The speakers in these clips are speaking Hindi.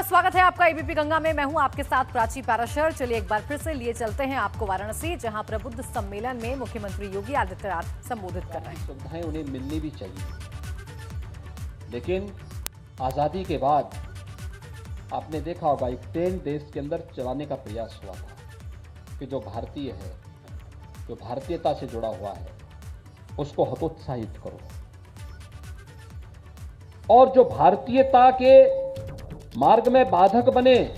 स्वागत है आपका एबीपी गंगा में। मैं हूं आपके साथ प्राची पाराशर। चलिए एक बार फिर से लिए चलते हैं आपको वाराणसी, जहां प्रबुद्ध सम्मेलन में मुख्यमंत्री योगी आदित्यनाथ संबोधित कर रहे हैं। सुविधाएं उन्हें मिलनी भी चाहिए, लेकिन आजादी के बाद आपने देखा होगा एक ट्रेन देश के अंदर चलाने का प्रयास हुआ था कि जो भारतीय है, जो भारतीयता से जुड़ा हुआ है, उसको हतोत्साहित करो, और जो भारतीयता के मार्ग में बाधक बने,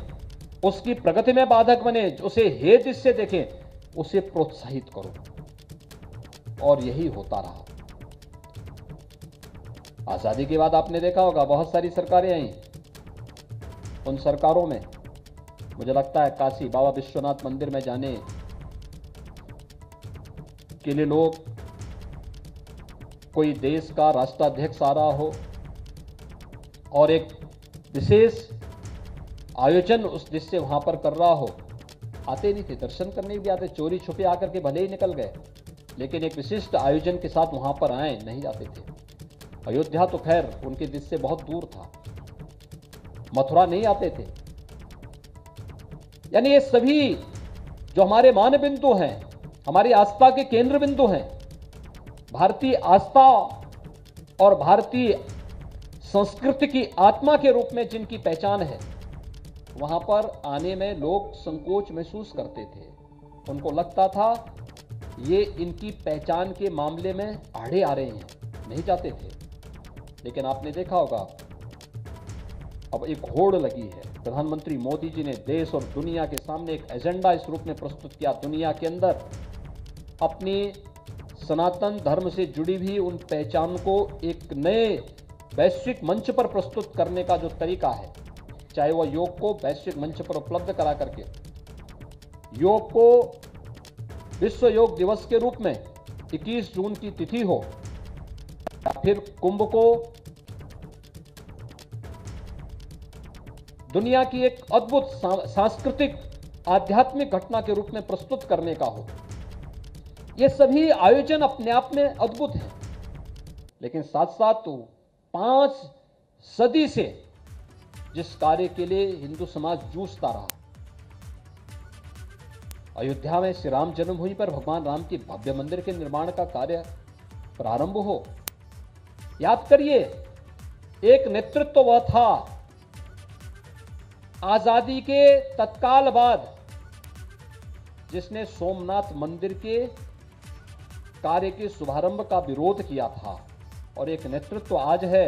उसकी प्रगति में बाधक बने, उसे हेय दृष्टि से देखें, उसे प्रोत्साहित करो। और यही होता रहा। आजादी के बाद आपने देखा होगा बहुत सारी सरकारें आई। उन सरकारों में मुझे लगता है काशी बाबा विश्वनाथ मंदिर में जाने के लिए लोग, कोई देश का राष्ट्राध्यक्ष आ रहा हो और एक विशेष आयोजन उस देश से वहां पर कर रहा हो, आते नहीं थे। दर्शन करने भी आते, चोरी छुपे आकर के भले ही निकल गए, लेकिन एक विशिष्ट आयोजन के साथ वहां पर आए नहीं जाते थे। अयोध्या तो खैर उनके देश से बहुत दूर था, मथुरा नहीं आते थे। यानी ये सभी जो हमारे मान बिंदु हैं, हमारी आस्था के केंद्र बिंदु हैं, भारतीय आस्था और भारतीय संस्कृति की आत्मा के रूप में जिनकी पहचान है, वहां पर आने में लोग संकोच महसूस करते थे। उनको लगता था ये इनकी पहचान के मामले में आड़े आ रहे हैं, नहीं जाते थे। लेकिन आपने देखा होगा अब एक होड़ लगी है। प्रधानमंत्री मोदी जी ने देश और दुनिया के सामने एक एजेंडा इस रूप में प्रस्तुत किया, दुनिया के अंदर अपनी सनातन धर्म से जुड़ी हुई उन पहचान को एक नए वैश्विक मंच पर प्रस्तुत करने का जो तरीका है, चाहे वह योग को वैश्विक मंच पर उपलब्ध करा करके, योग को विश्व योग दिवस के रूप में 21 जून की तिथि हो, या फिर कुंभ को दुनिया की एक अद्भुत सांस्कृतिक आध्यात्मिक घटना के रूप में प्रस्तुत करने का हो। ये सभी आयोजन अपने आप में अद्भुत हैं, लेकिन साथ साथ तो 5 सदी से जिस कार्य के लिए हिंदू समाज जूझता रहा, अयोध्या में श्री राम जन्मभूमि पर भगवान राम के भव्य मंदिर के निर्माण का कार्य प्रारंभ हो। याद करिए, एक नेतृत्व वह था आजादी के तत्काल बाद जिसने सोमनाथ मंदिर के कार्य के शुभारंभ का विरोध किया था, और एक नेतृत्व आज है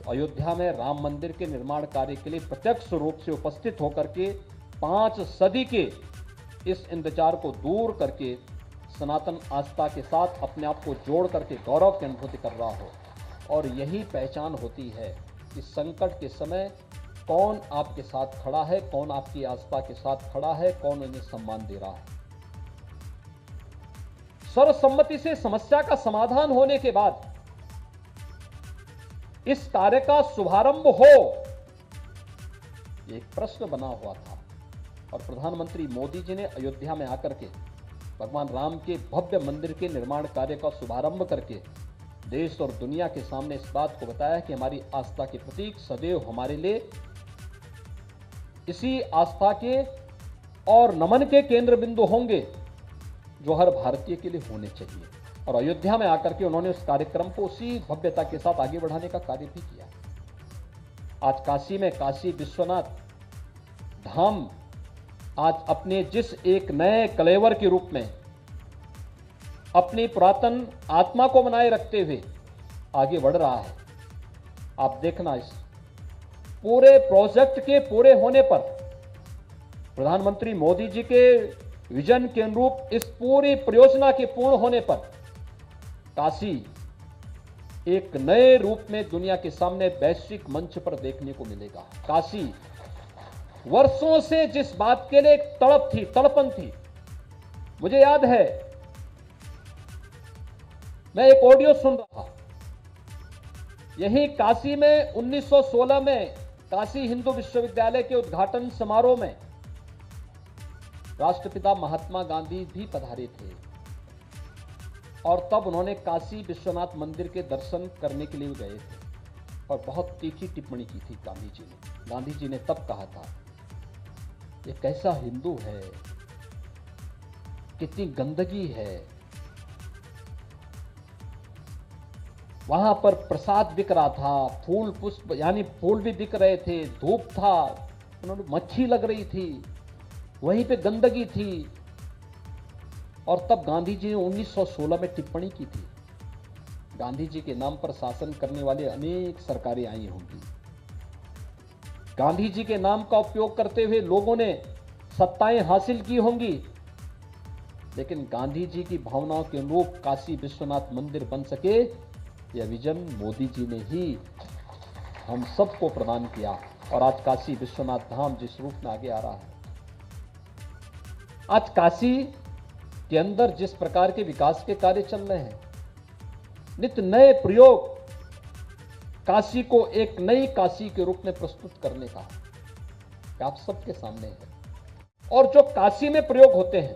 अयोध्या में राम मंदिर के निर्माण कार्य के लिए प्रत्यक्ष रूप से उपस्थित होकर के 5 सदी के इस इंतजार को दूर करके सनातन आस्था के साथ अपने आप को जोड़ करके गौरव की अनुभूति कर रहा हो। और यही पहचान होती है कि संकट के समय कौन आपके साथ खड़ा है, कौन आपकी आस्था के साथ खड़ा है, कौन उन्हें सम्मान दे रहा है। सर्वसम्मति से समस्या का समाधान होने के बाद इस कार्य का शुभारंभ हो, एक प्रश्न बना हुआ था। और प्रधानमंत्री मोदी जी ने अयोध्या में आकर के भगवान राम के भव्य मंदिर के निर्माण कार्य का शुभारंभ करके देश और दुनिया के सामने इस बात को बताया कि हमारी आस्था के प्रतीक सदैव हमारे लिए इसी आस्था के और नमन के केंद्र बिंदु होंगे जो हर भारतीय के लिए होने चाहिए। और अयोध्या में आकर के उन्होंने उस कार्यक्रम को उसी भव्यता के साथ आगे बढ़ाने का कार्य भी किया। आज काशी में काशी विश्वनाथ धाम आज अपने जिस एक नए कलेवर के रूप में अपनी पुरातन आत्मा को बनाए रखते हुए आगे बढ़ रहा है। आप देखना, इस पूरे प्रोजेक्ट के पूरे होने पर, प्रधानमंत्री मोदी जी के विजन के अनुरूप इस पूरी परियोजना के पूर्ण होने पर काशी एक नए रूप में दुनिया के सामने वैश्विक मंच पर देखने को मिलेगा। काशी वर्षों से जिस बात के लिए एक तड़प थी, तड़पन थी, मुझे याद है मैं एक ऑडियो सुन रहा था, यही काशी में 1916 में काशी हिंदू विश्वविद्यालय के उद्घाटन समारोह में राष्ट्रपिता महात्मा गांधी भी पधारे थे। और तब उन्होंने काशी विश्वनाथ मंदिर के दर्शन करने के लिए गए थे। और बहुत तीखी टिप्पणी की थी गांधी जी ने। गांधी जी ने तब कहा था, ये कैसा हिंदू है, कितनी गंदगी है, वहां पर प्रसाद बिक रहा था, फूल पुष्प यानी फूल भी बिक रहे थे, धूप था, उन्होंने मच्छी लग रही थी, वहीं पे गंदगी थी। और तब गांधी जी ने 1916 में टिप्पणी की थी। गांधी जी के नाम पर शासन करने वाले अनेक सरकारें आई होंगी, गांधी जी के नाम का उपयोग करते हुए लोगों ने सत्ताएं हासिल की होंगी, लेकिन गांधी जी की भावनाओं के अनुरूप काशी विश्वनाथ मंदिर बन सके, यह विजन मोदी जी ने ही हम सबको प्रदान किया। और आज काशी विश्वनाथ धाम जिस रूप में आगे आ रहा है, आज काशी के अंदर जिस प्रकार के विकास के कार्य चल रहे हैं, नित्य नए प्रयोग काशी को एक नई काशी के रूप में प्रस्तुत करने का आप सबके सामने है। और जो काशी में प्रयोग होते हैं,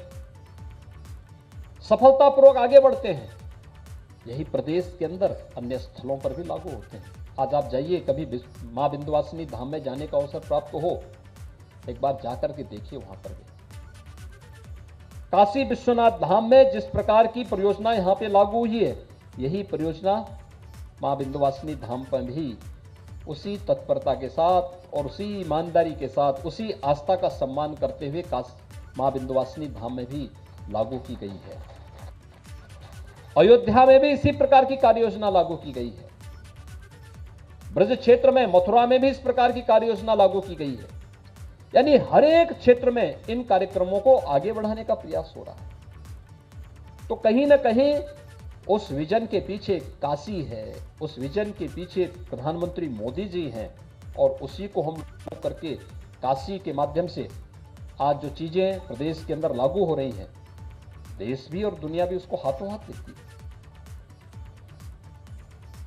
सफलतापूर्वक आगे बढ़ते हैं, यही प्रदेश के अंदर अन्य स्थलों पर भी लागू होते हैं। आज आप जाइए, कभी मां विंध्यवासिनी धाम में जाने का अवसर प्राप्त हो, एक बार जाकर के देखिए। वहां पर भी काशी विश्वनाथ धाम में जिस प्रकार की परियोजना यहां पे लागू हुई है, यही परियोजना मां विंध्यवासिनी धाम पर भी उसी तत्परता के साथ और उसी ईमानदारी के साथ, उसी आस्था का सम्मान करते हुए मां विंध्यवासिनी धाम में भी लागू की गई है। अयोध्या में भी इसी प्रकार की कार्य योजना लागू की गई है। ब्रज क्षेत्र में, मथुरा में भी इस प्रकार की कार्य योजना लागू की गई है। यानी हर एक क्षेत्र में इन कार्यक्रमों को आगे बढ़ाने का प्रयास हो रहा है। तो कहीं ना कहीं उस विजन के पीछे काशी है, उस विजन के पीछे प्रधानमंत्री मोदी जी हैं, और उसी को हम करके काशी के माध्यम से आज जो चीजें प्रदेश के अंदर लागू हो रही हैं, देश भी और दुनिया भी उसको हाथों हाथ देखती है।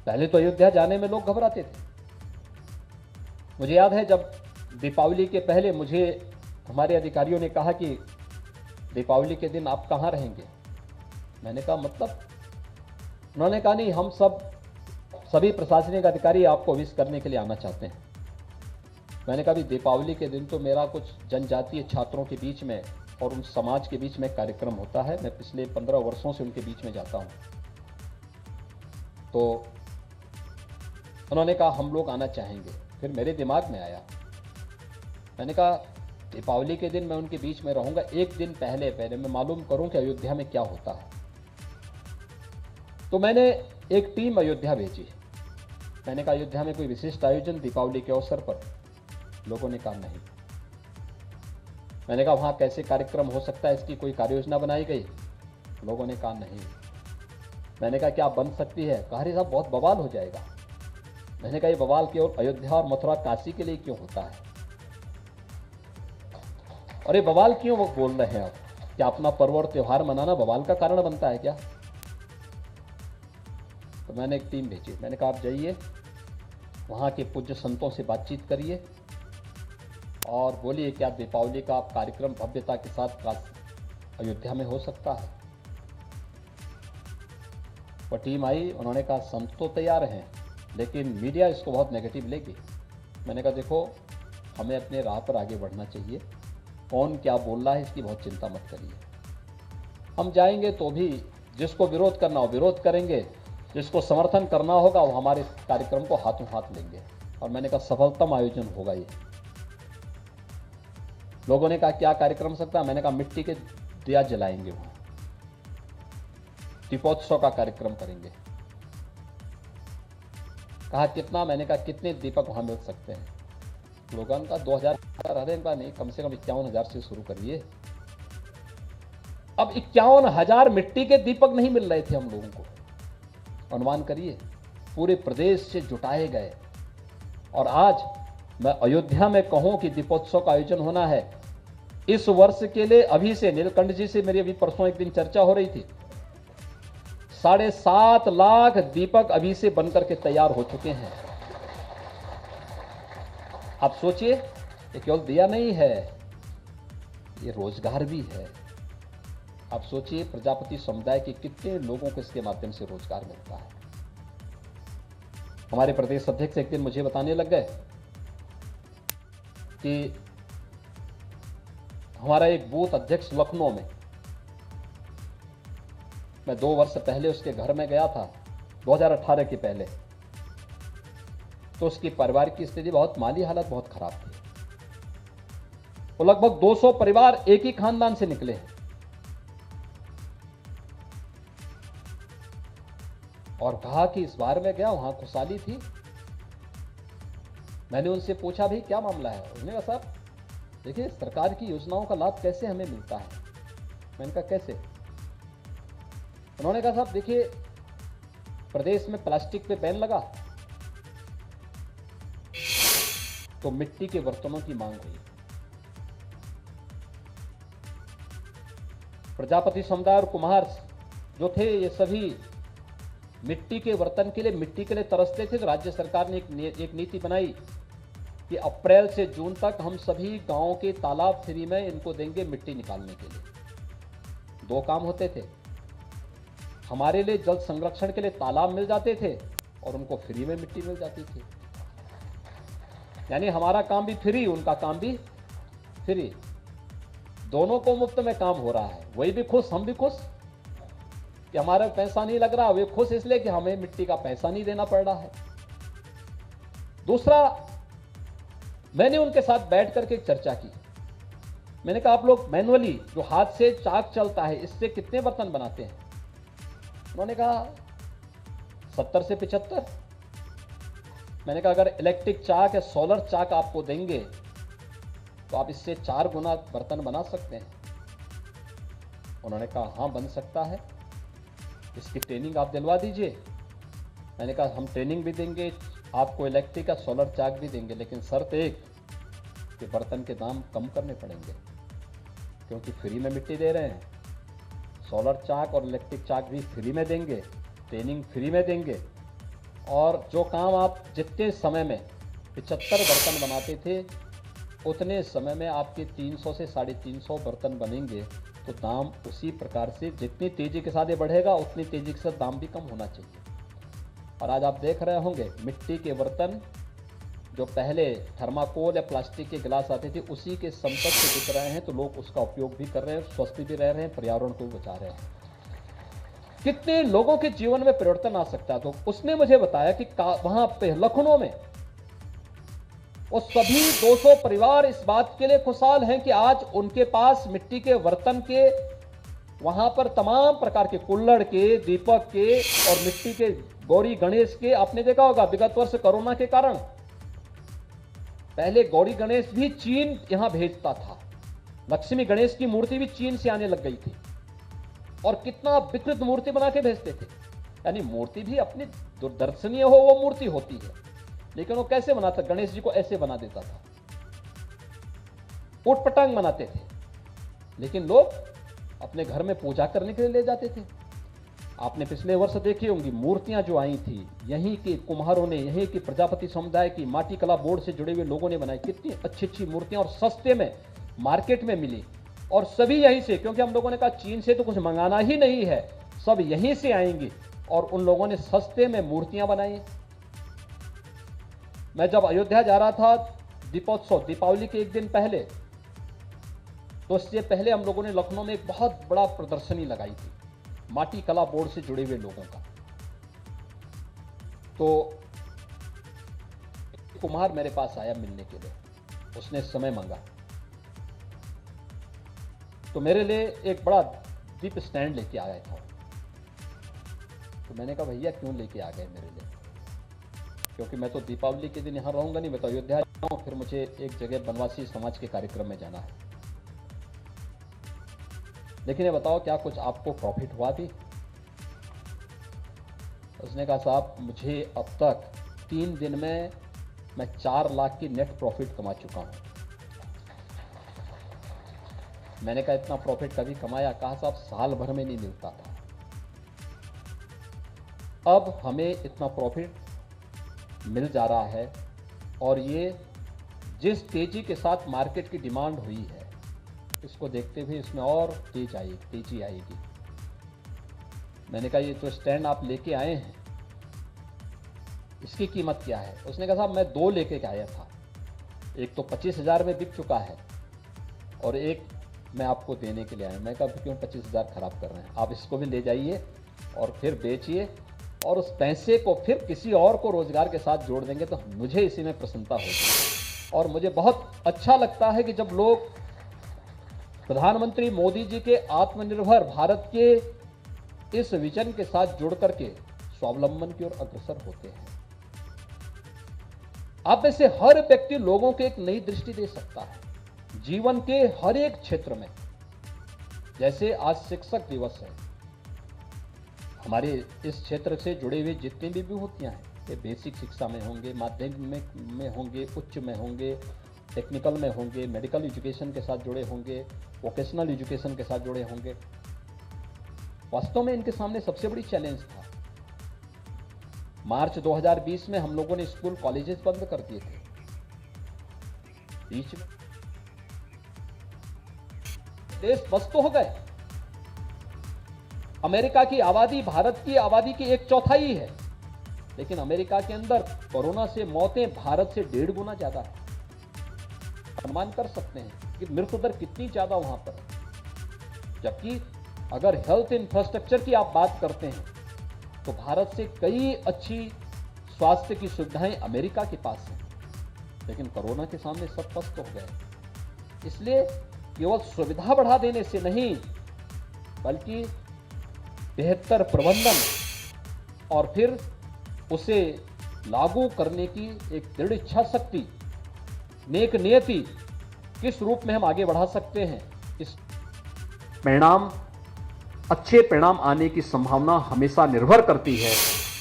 पहले तो अयोध्या जाने में लोग घबराते थे। मुझे याद है जब दीपावली के पहले मुझे हमारे अधिकारियों ने कहा कि दीपावली के दिन आप कहां रहेंगे। मैंने कहा मतलब? उन्होंने कहा नहीं, हम सभी प्रशासनिक अधिकारी आपको विश करने के लिए आना चाहते हैं। मैंने कहा भी दीपावली के दिन तो मेरा कुछ जनजातीय छात्रों के बीच में और उन समाज के बीच में कार्यक्रम होता है, मैं पिछले 15 वर्षों से उनके बीच में जाता हूं। तो उन्होंने कहा हम लोग आना चाहेंगे। फिर मेरे दिमाग में आया, मैंने कहा दीपावली के दिन मैं उनके बीच में रहूंगा, एक दिन पहले मैं मालूम करूं कि अयोध्या में क्या होता है। तो मैंने एक टीम अयोध्या भेजी। मैंने कहा अयोध्या में कोई विशिष्ट आयोजन दीपावली के अवसर पर? लोगों ने कहा नहीं। मैंने कहा वहां कैसे कार्यक्रम हो सकता है, इसकी कोई कार्य योजना बनाई गई? लोगों ने कहा नहीं। मैंने कहा क्या बन सकती है? कहा अरे साहब बहुत बवाल हो जाएगा। मैंने कहा ये बवाल केवल अयोध्या और मथुरा काशी के लिए क्यों होता है? अरे बवाल क्यों वो बोल रहे हैं आप? क्या अपना पर्व और त्योहार मनाना बवाल का कारण बनता है क्या? तो मैंने एक टीम भेजी। मैंने कहा आप जाइए, वहां के पूज्य संतों से बातचीत करिए और बोलिए क्या दीपावली का कार्यक्रम भव्यता के साथ अयोध्या में हो सकता है। वो टीम आई, उन्होंने कहा संत तो तैयार हैं लेकिन मीडिया इसको बहुत नेगेटिव लेगी। मैंने कहा देखो, हमें अपने राह पर आगे बढ़ना चाहिए, कौन क्या बोल रहा है इसकी बहुत चिंता मत करिए। हम जाएंगे तो भी जिसको विरोध करना हो विरोध करेंगे, जिसको समर्थन करना होगा वो हमारे कार्यक्रम को हाथों हाथ लेंगे। और मैंने कहा सफलतम आयोजन होगा ये। लोगों ने कहा क्या कार्यक्रम हो सकता है? मैंने कहा मिट्टी के दिया जलाएंगे, वहां दीपोत्सव का कार्यक्रम करेंगे। कहा कितना? मैंने कहा कितने दीपक वहां मिल सकते हैं? लोगों का 2000 का नहीं, कम से कम 51,000 से शुरू करिए। अब 51,000 मिट्टी के दीपक नहीं मिल रहे थे हम लोगों को। अनुमान करिए, पूरे प्रदेश से जुटाए गए। और आज मैं अयोध्या में कहूं कि दीपोत्सव का आयोजन होना है इस वर्ष के लिए, अभी से नीलकंठ जी से मेरी अभी परसों एक दिन चर्चा हो रही थी, 7.5 लाख दीपक अभी से बनकर के तैयार हो चुके हैं। आप सोचिए, ये केवल दिया नहीं है, ये रोजगार भी है। आप सोचिए प्रजापति समुदाय के कितने लोगों को इसके माध्यम से रोजगार मिलता है। हमारे प्रदेश अध्यक्ष एक दिन मुझे बताने लग गए कि हमारा एक बूथ अध्यक्ष लखनऊ में, मैं 2 वर्ष पहले उसके घर में गया था, 2018 के पहले, तो उसकी परिवार की स्थिति बहुत, माली हालत बहुत खराब थी। वो लगभग 200 परिवार एक ही खानदान से निकले हैं और कहा कि इस बार में गया, वहां खुशहाली थी। मैंने उनसे पूछा भाई क्या मामला है? उसने कहा साहब देखिए सरकार की योजनाओं का लाभ कैसे हमें मिलता है। मैंने कहा कैसे? उन्होंने कहा साहब देखिए प्रदेश में प्लास्टिक पे बैन लगा तो मिट्टी के बर्तनों की मांग हुई। प्रजापति समुदाय और कुम्हार जो थे ये सभी मिट्टी के बर्तन के लिए तरसते थे। तो राज्य सरकार ने एक नीति बनाई कि अप्रैल से जून तक हम सभी गांवों के तालाब फ्री में इनको देंगे मिट्टी निकालने के लिए। 2 काम होते थे, हमारे लिए जल संरक्षण के लिए तालाब मिल जाते थे और उनको फ्री में मिट्टी मिल जाती थी। यानी हमारा काम भी फ्री, उनका काम भी फ्री, दोनों को मुफ्त में काम हो रहा है। वही भी खुश, हम भी खुश कि हमारा पैसा नहीं लग रहा, वे खुश इसलिए कि हमें मिट्टी का पैसा नहीं देना पड़ रहा है। दूसरा, मैंने उनके साथ बैठ करके एक चर्चा की। मैंने कहा आप लोग मैनुअली जो हाथ से चाक चलता है इससे कितने बर्तन बनाते हैं? उन्होंने कहा 70 से 75। मैंने कहा अगर इलेक्ट्रिक चाक या सोलर चाक आपको देंगे तो आप इससे 4 गुना बर्तन बना सकते हैं। उन्होंने कहा हाँ बन सकता है, इसकी ट्रेनिंग आप दिलवा दीजिए। मैंने कहा हम ट्रेनिंग भी देंगे, आपको इलेक्ट्रिक का सोलर चाक भी देंगे, लेकिन शर्त एक कि बर्तन के दाम कम करने पड़ेंगे क्योंकि फ्री में मिट्टी दे रहे हैं। सोलर चाक और इलेक्ट्रिक चाक भी फ्री में देंगे, ट्रेनिंग फ्री में देंगे, और जो काम आप जितने समय में 75 बर्तन बनाते थे उतने समय में आपके 300 से 350 बर्तन बनेंगे। तो दाम उसी प्रकार से जितनी तेजी के साथ ये बढ़ेगा उतनी तेजी के साथ दाम भी कम होना चाहिए। और आज आप देख रहे होंगे मिट्टी के बर्तन जो पहले थर्माकोल या प्लास्टिक के गिलास आते थे उसी के समकक्ष से बिक रहे हैं, तो लोग उसका उपयोग भी कर रहे हैं, स्वस्थ भी रह रहे हैं, पर्यावरण को बचा रहे हैं। कितने लोगों के जीवन में परिवर्तन आ सकता है। तो उसने मुझे बताया कि वहां पे लखनऊ में वो सभी 200 परिवार इस बात के लिए खुशहाल हैं कि आज उनके पास मिट्टी के बर्तन के, वहां पर तमाम प्रकार के कुल्हड़ के, दीपक के और मिट्टी के गौरी गणेश के। आपने देखा होगा विगत वर्ष कोरोना के कारण पहले गौरी गणेश भी चीन यहां भेजता था, लक्ष्मी गणेश की मूर्ति भी चीन से आने लग गई थी और कितना विकृत मूर्ति बना के भेजते थे। यानी मूर्ति भी अपनी दर्शनीय हो वो मूर्ति होती है, लेकिन वो कैसे बनाता? गणेश जी को ऐसे बना देता था, उट पटांग बनाते थे, लेकिन लोग अपने घर में पूजा करने के लिए ले जाते थे। आपने पिछले वर्ष देखी होंगी मूर्तियां जो आई थी, यहीं के कुम्हारों ने, यहीं के प्रजापति समुदाय की माटी कला बोर्ड से जुड़े हुए लोगों ने बनाई। कितनी अच्छी अच्छी मूर्तियां और सस्ते में मार्केट में मिली, और सभी यहीं से, क्योंकि हम लोगों ने कहा चीन से तो कुछ मंगाना ही नहीं है, सब यहीं से आएंगी, और उन लोगों ने सस्ते में मूर्तियां बनाई। मैं जब अयोध्या जा रहा था दीपोत्सव, दीपावली के एक दिन पहले, तो इससे पहले हम लोगों ने लखनऊ में एक बहुत बड़ा प्रदर्शनी लगाई थी माटी कला बोर्ड से जुड़े हुए लोगों का। तो कुम्हार मेरे पास आया मिलने के लिए, उसने समय मांगा, तो मेरे लिए एक बड़ा दीप स्टैंड लेके आया था। तो मैंने कहा भैया क्यों लेके आ गए मेरे लिए? क्योंकि मैं तो दीपावली के दिन यहां रहूंगा नहीं, मैं तो अयोध्या जाऊं, फिर मुझे एक जगह बनवासी समाज के कार्यक्रम में जाना है। लेकिन ये बताओ क्या कुछ आपको प्रॉफिट हुआ भी? उसने कहा साहब मुझे अब तक 3 दिन में मैं 4 लाख की नेट प्रॉफिट कमा चुका हूं। मैंने कहा इतना प्रॉफिट कभी कमाया? कहा साहब साल भर में नहीं मिलता था, अब हमें इतना प्रॉफिट मिल जा रहा है, और ये जिस तेजी के साथ मार्केट की डिमांड हुई है इसको देखते हुए इसमें और तेजी आएगी। मैंने कहा ये जो स्टैंड आप लेके आए हैं इसकी कीमत क्या है? उसने कहा साहब मैं 2 लेके आया था, एक तो 25,000 में बिक चुका है और एक मैं आपको देने के लिए आया। मैं कहा क्यों 25,000 खराब कर रहे हैं, आप इसको भी ले जाइए और फिर बेचिए और उस पैसे को फिर किसी और को रोजगार के साथ जोड़ देंगे तो मुझे इसी में प्रसन्नता होगी। और मुझे बहुत अच्छा लगता है कि जब लोग प्रधानमंत्री मोदी जी के आत्मनिर्भर भारत के इस विजन के साथ जुड़ करके स्वावलंबन की ओर अग्रसर होते हैं। आप में से हर व्यक्ति लोगों को एक नई दृष्टि दे सकता है जीवन के हर एक क्षेत्र में। जैसे आज शिक्षक दिवस है, हमारे इस क्षेत्र से जुड़े हुए जितनी भी विभूतियां हैं, ये बेसिक शिक्षा में होंगे, माध्यमिक में होंगे, उच्च में होंगे, टेक्निकल में होंगे, मेडिकल एजुकेशन के साथ जुड़े होंगे, वोकेशनल एजुकेशन के साथ जुड़े होंगे। वास्तव में इनके सामने सबसे बड़ी चैलेंज था। मार्च 2020 में हम लोगों ने स्कूल कॉलेजेस बंद कर दिए थे। बीच में देश मस्त हो गए। अमेरिका की आबादी भारत की आबादी की 1/4 है, लेकिन अमेरिका के अंदर कोरोना से मौतें भारत से 1.5 गुना ज्यादा है। अनुमान कर सकते हैं कि मृत्यु दर कितनी ज्यादा वहां पर है। जबकि अगर हेल्थ इंफ्रास्ट्रक्चर की आप बात करते हैं तो भारत से कई अच्छी स्वास्थ्य की सुविधाएं अमेरिका के पास हैं, लेकिन कोरोना के सामने सब पस्त हो गए। इसलिए केवल सुविधा बढ़ा देने से नहीं, बल्कि बेहतर प्रबंधन और फिर उसे लागू करने की एक दृढ़ इच्छा शक्ति, नेक नियति किस रूप में हम आगे बढ़ा सकते हैं, इस अच्छे परिणाम आने की संभावना हमेशा निर्भर करती है।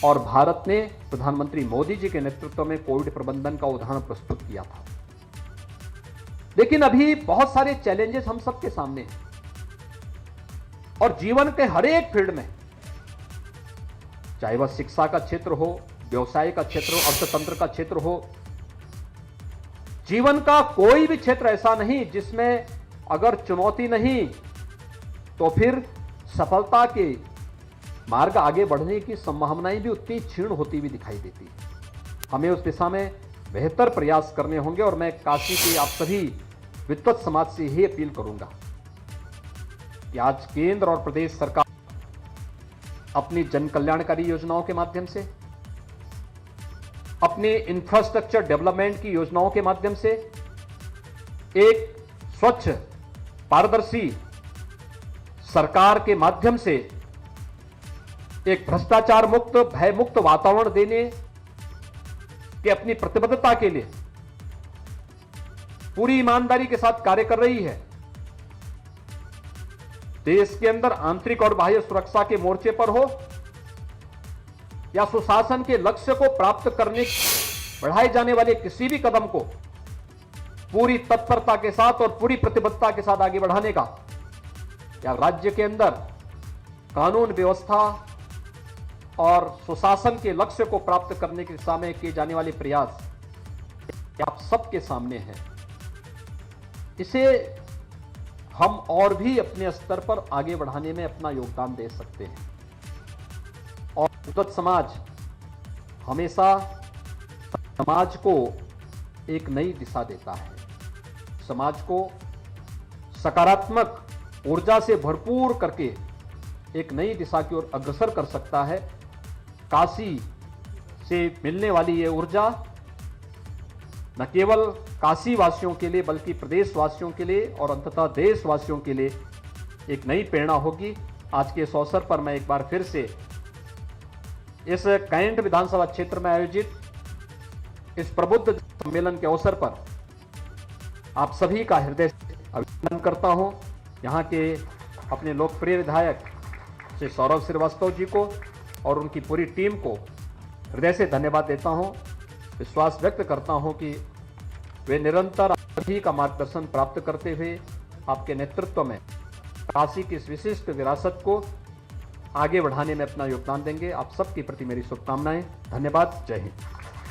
और भारत ने प्रधानमंत्री मोदी जी के नेतृत्व में कोविड प्रबंधन का उदाहरण प्रस्तुत किया था। लेकिन अभी बहुत सारे चैलेंजेस हम सबके सामने हैं और जीवन के हर एक फील्ड में, चाहे वह शिक्षा का क्षेत्र हो, व्यवसाय का क्षेत्र हो, अर्थतंत्र का क्षेत्र हो, जीवन का कोई भी क्षेत्र ऐसा नहीं जिसमें अगर चुनौती नहीं तो फिर सफलता के मार्ग आगे बढ़ने की संभावनाएं भी उतनी क्षीण होती हुई दिखाई देती है। हमें उस दिशा में बेहतर प्रयास करने होंगे और मैं काशी के आप सभी विद्वत समाज से ही अपील करूंगा कि आज केंद्र और प्रदेश सरकार अपनी जन कल्याणकारी योजनाओं के माध्यम से, अपने इंफ्रास्ट्रक्चर डेवलपमेंट की योजनाओं के माध्यम से एक स्वच्छ, पारदर्शी सरकार के माध्यम से एक भ्रष्टाचार मुक्त, भय मुक्त वातावरण देने की अपनी प्रतिबद्धता के लिए पूरी ईमानदारी के साथ कार्य कर रही है। देश के अंदर आंतरिक और बाह्य सुरक्षा के मोर्चे पर हो या सुशासन के लक्ष्य को प्राप्त करने बढ़ाए जाने वाले किसी भी कदम को पूरी तत्परता के साथ और पूरी प्रतिबद्धता के साथ आगे बढ़ाने का, या राज्य के अंदर कानून व्यवस्था और सुशासन के लक्ष्य को प्राप्त करने की दिशा में किए जाने वाले प्रयास आप सबके सामने हैं। इसे हम और भी अपने स्तर पर आगे बढ़ाने में अपना योगदान दे सकते हैं। और विद्वत समाज हमेशा समाज को एक नई दिशा देता है, समाज को सकारात्मक ऊर्जा से भरपूर करके एक नई दिशा की ओर अग्रसर कर सकता है। काशी से मिलने वाली ये ऊर्जा न केवल काशी वासियों के लिए बल्कि प्रदेशवासियों के लिए और अंततः देशवासियों के लिए एक नई प्रेरणा होगी। आज के इस अवसर पर मैं एक बार फिर से इस कैंट विधानसभा क्षेत्र में आयोजित इस प्रबुद्ध सम्मेलन के अवसर पर आप सभी का हृदय से अभिनंदन करता हूं। यहाँ के अपने लोकप्रिय विधायक श्री सौरभ श्रीवास्तव जी को और उनकी पूरी टीम को हृदय से धन्यवाद देता हूं। विश्वास व्यक्त करता हूं कि वे निरंतर सभी का मार्गदर्शन प्राप्त करते हुए आपके नेतृत्व में काशी की इस विशिष्ट विरासत को आगे बढ़ाने में अपना योगदान देंगे। आप सबके प्रति मेरी शुभकामनाएं। धन्यवाद। जय हिंद।